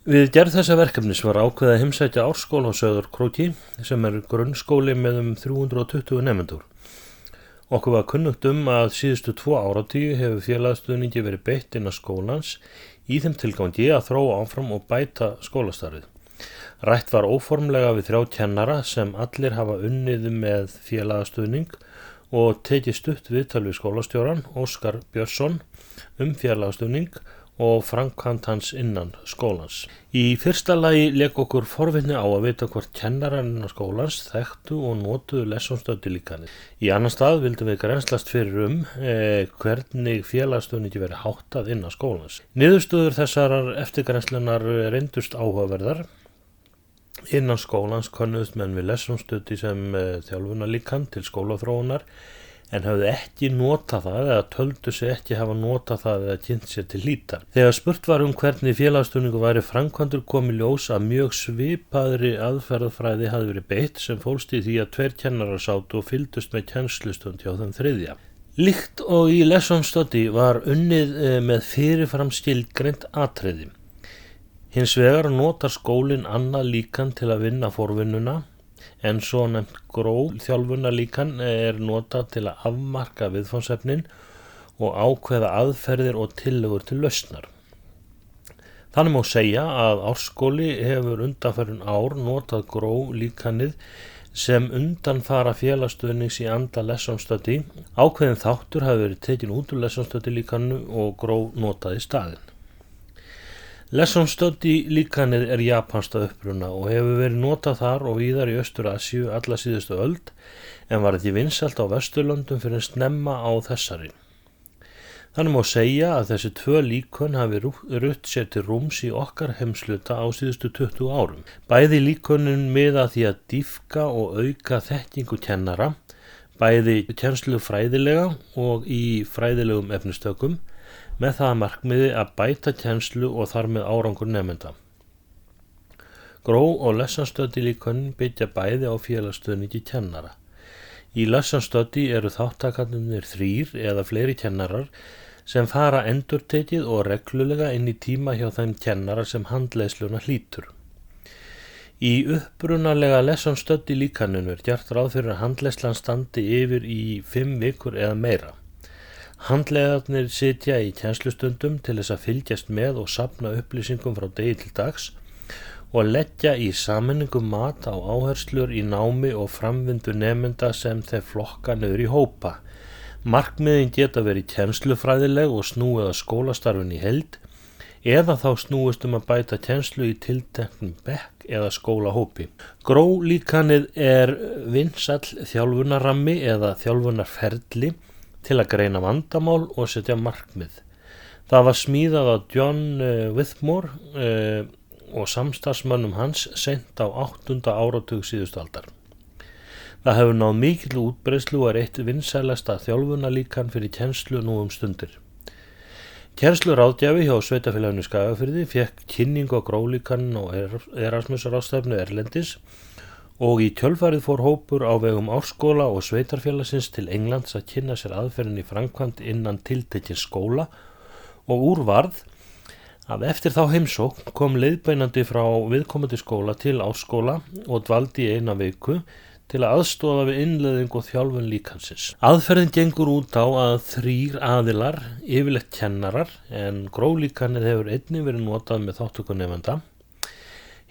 Við gerð þessa verkefnis var ákveðið að heimsækja Árskóla á Sauðárkróki sem grunnskóli með 320 nemendur. Okkur var kunnugt að síðustu 2 áratugi hefur félagsstuðningi verið beitt innan skólans í þeim tilgangi að þróa áfram og bæta skólastarfið. Rætt var óformlega við 3 kennara sem allir hafa unnið með félagsstuðning og tekið stutt viðtal við skólastjóran Óskar Björnsson félagsstuðning og framkvæmd hans innan skólans. Í fyrsta lagi lék okkur forvitni á að vita hvort kennarar innan skólans þekktu og notuðu lessonstöddulíkanið. Í annan stað vildum við grennslast fyrir hvernig félagsstuðningi verið háttað innan skólans. Niðurstöður þessarar eftirgrennslunar reyndust áhugaverðar. Innan skólans könnuðust menn við lessonstöddi sem þjálfunarlíkan til skólaþróunar en hafði ekki notað það eða töldu sig ekki hafa notað það eða kynnt sér til hlítar. Þegar spurt var hvernig félagsstuðningur væri framkvæmdur kom í ljós að mjög svipaðri aðferðafræði hafði verið beitt sem fólst í því að 2 kennarar sátu og fylgdust með kennslustund hjá þeim 3. Líkt og í lesson study var unnið með fyrirfram skilgreint atriði. Hins vegar notar skólinn annað líkan til að vinna forvinnuna en svo nefnt þjálfunarlíkan notað til að afmarka viðfangsefnin og ákveða aðferðir og tillögur til lausnar. Þannig má segja að Árskóli hefur undanfarin ár notað líkanið sem undanfara félagsstuðnings í anda lesson study. Ákveðin þáttur hafi verið tekin út úr lesson study líkanu og notað í staðinn. Lesson study líkanið japanskt að uppruna og hefur verið notað þar og víðar í Austur-Asíu alla síðustu öld en var ekki vinsælt á Vesturlöndum fyrir snemma á þessari. Þannig má segja að þessi 2 líkön hafi rutt sér til rúms í okkar heimshluta á síðustu 20 árum. Bæði líkönin miða því að dýpka og auka þekkingu kennara, bæði kennslu fræðilega og í fræðilegum efnistökum, með það að markmiði að bæta kennslu og þar með árangur nemenda. Og lesson study líkönin byggja bæði á félagsstuðningi kennara. Í lesson study eru þátttakendur 3 eða fleiri kennarar sem fara endurtekið og reglulega inn í tíma hjá þeim kennara sem handleiðsluna hlýtur. Í upprunalega lesson study líkaninu gert ráð fyrir að handleiðslan standi yfir í 5 vikur eða meira. Handleiðarnir sitja í kennslustundum til þess að fylgjast með og safna upplýsingum frá degi til dags og leggja í sameiningu mat á áherslur í námi og framvindu nemenda sem þeir flokka niður í hópa. Markmiðin geta verið kennslufræðileg og snúið að skólastarfin í heild eða þá snúist að bæta kennslu í tilteknum bekk eða skólahópi. Líkanið vinsæll þjálfunarrammi eða þjálfunarferli til að greina vandamál og setja markmið. Það var smíðað af John Whitmore og samstarfsmönnum hans seint á 8. áratug síðustu aldar. Það hefur náð mikil útbreiðslu og eitt vinsælasta þjálfunarlíkan fyrir kennslu nú stundir. Kennsluráðgjafi hjá Sveitarfélaginu Skagafirði fékk kynningu á líkaninu og Erasmusráðstefnu erlendis og í kjölfarið fór hópur á vegum Árskóla og Sveitarfélagsins til Englands að kynna sér aðferðin í framkvæmd innan tiltekins skóla og úr varð að eftir þá heimsókn kom leiðbeinandi frá viðkomandi skóla til Árskóla og dvaldi í 1 viku til að aðstoða við innleiðingu og þjálfun líkansins. Aðferðin gengur út á að 3 aðilar, yfirleitt kennarar, en líkanið hefur einnig verið notað með þátttöku nemenda,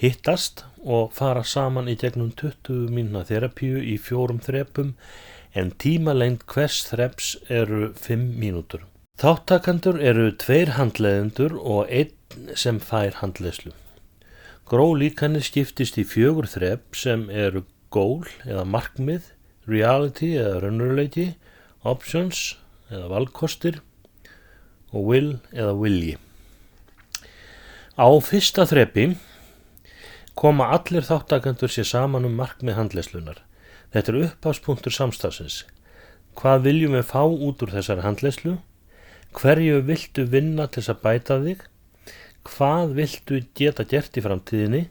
hittast og fara saman í gegnum 20 mínútna þerapíu í 4 þrepum en tímalengd hvers þreps eru 5 mínútur. Þáttakendur eru 2 handleiðendur og 1 sem fær handleiðslu. Líkanið skiptist í 4 þrep sem eru goal eða markmið, reality eða raunveruleiki, options eða valkostir og will eða vilji. Á fyrsta þrepi koma allir þáttakendur sér saman markmið handleiðslunar. Þetta upphafspunktur samstarfsins. Hvað viljum við fá út úr þessari handleiðslu? Hverju viltu vinna til þess að bæta þig? Hvað viltu geta gert í framtíðinni?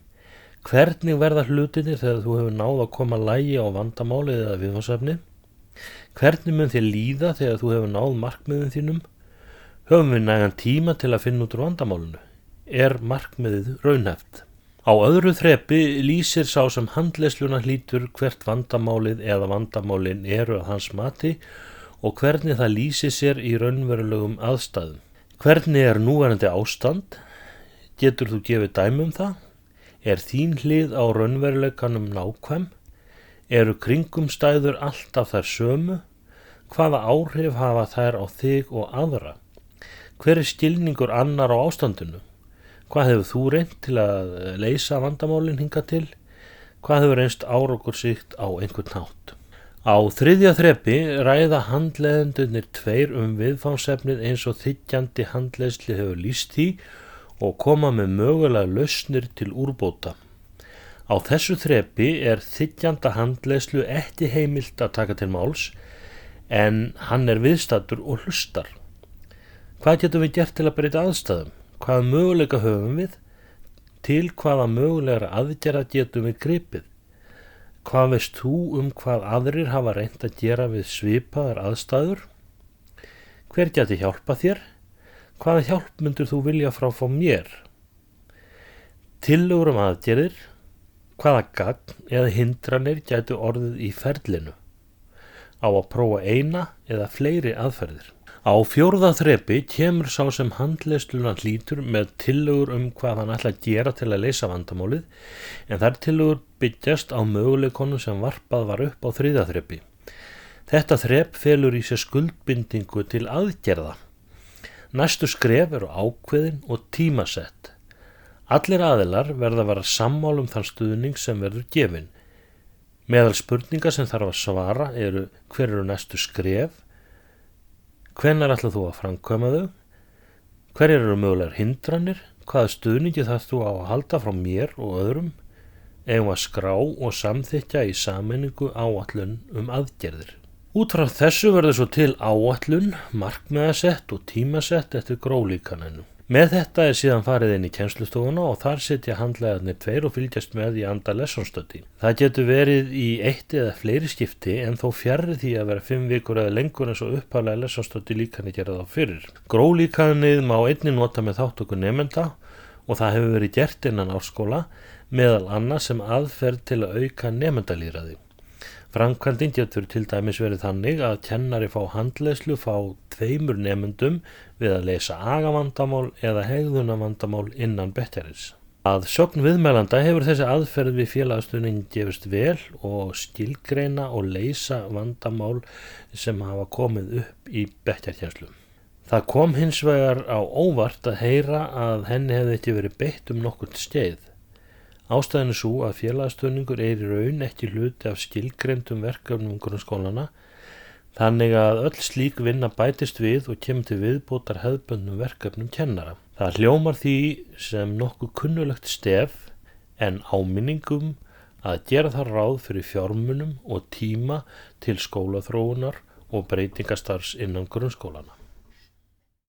Hvernig verða hlutinir þegar þú hefur náð að koma lagi á vandamáli eða viðfangsefni? Hvernig mun þér líða þegar þú hefur náð markmiðum þínum? Höfum við nægan tíma til að finna út úr vandamálinu? er markmiðið raunhæft. Á öðru þrepi lýsir sá sem handleiðsluna hlýtur hvert vandamálið eða vandamálin eru að hans mati og hvernig það lýsir sér í raunverulegum aðstæðum. Hvernig er núverandi ástand? Getur þú gefið dæmi um það? Er þín hlið á raunveruleikanum nákvæm? Eru kringumstæður alltaf þær sömu? Hvaða áhrif hafa þær á þig og aðra? Hver er skilningur annar á ástandinu? Hvað hefur þú reynt til að leysa vandamálin hingað til? Hvað hefur reynst árangursríkt á einhvern hátt? Á þriðja þrepi ræða handleiðendurnir tveir viðfangsefnið eins og þiggjandi handleiðslu hefur lýst því og koma með mögulega lausnir til úrbóta. Á þessu þrepi er þiggjanda handleiðslu ekki heimilt að taka til máls en hann er viðstaddur og hlustar. Hvað getum við gert til að breyta aðstæðum? Hvaða möguleika höfum við? Til hvaða mögulegra aðgerða getum við gripið? Hvað veist þú hvað aðrir hafa reynt að gera við svipaðar aðstæður? Hver gæti hjálpað þér? Hvaða hjálp myndir þú vilja frá mér? Tillögur aðgerðir? Hvaða gagn eða hindranir gætu orðið í ferlinu? Á að prófa eina eða fleiri aðferðir? Á fjórða þrepi kemur sá sem handleiðsluna hlýtur með tillögur hvað hann ætla að gera til að leysa vandamálið, en þær tillögur byggjast á möguleikonum sem varpað var upp á þriðja þrepi. Þetta þrep felur í sér skuldbindingu til aðgerða. Næstu skref eru ákveðin og tímasett. Allir aðilar verða að vera sammála þann stuðning sem verður gefinn. Meðal spurninga sem þarf að svara eru: hver eru næstu skref? Hvenær ætlar þú að framkvæma þau? Hverjar eru mögulegar hindranir? Hvaða stuðningi þarf þú á að halda frá mér og öðrum? Eigum að skrá og samþykkja í sameiningu áætlun aðgerðir. Út frá þessu verður svo til áætlun, markmiðasett og tímasett eftir gróflíkaninu. Með þetta er síðan farið inn í kennslustofuna og þar sitja handleiðarnir tveir og fylgjast með í anda lessonstödi. Það getur verið í 1 eða fleiri skipti en þó fjarri því að vera 5 vikur eða lengur eins og upphaflega lessonstödi líkani gera þá fyrir. Gróflíkanið má einnig nota með þátttöku nemenda og það hefur verið gert innan árskóla meðal annars sem aðferð til að auka nemendalýðræði. Framkvæmdin getur til dæmis verið þannig að kennari fá handleiðslu 2 nemendum við að leysa agavandamál eða hegðunarvandamál innan bekkjarins. Að sögn viðmælanda hefur þessi aðferð við félagsstuðning gefist vel og skilgreina og leysa vandamál sem hafa komið upp í bekkjarkennslu. Það kom hins vegar á óvart að heyra að henni hefði ekki verið beitt nokkurt skeið. Ástæðan er sú að félagsstuðningur í raun ekki hluti af skilgreindum verkefnum grunnskólana, þannig að öll slík vinna bætist við og kemur til viðbótar hefðbundnum verkefnum kennara. Það hljómar því sem nokkuð kunnulegt stef en áminningum að gera það ráð fyrir fjármunum og tíma til skólaþróunar og breytingastarfs innan grunnskólana.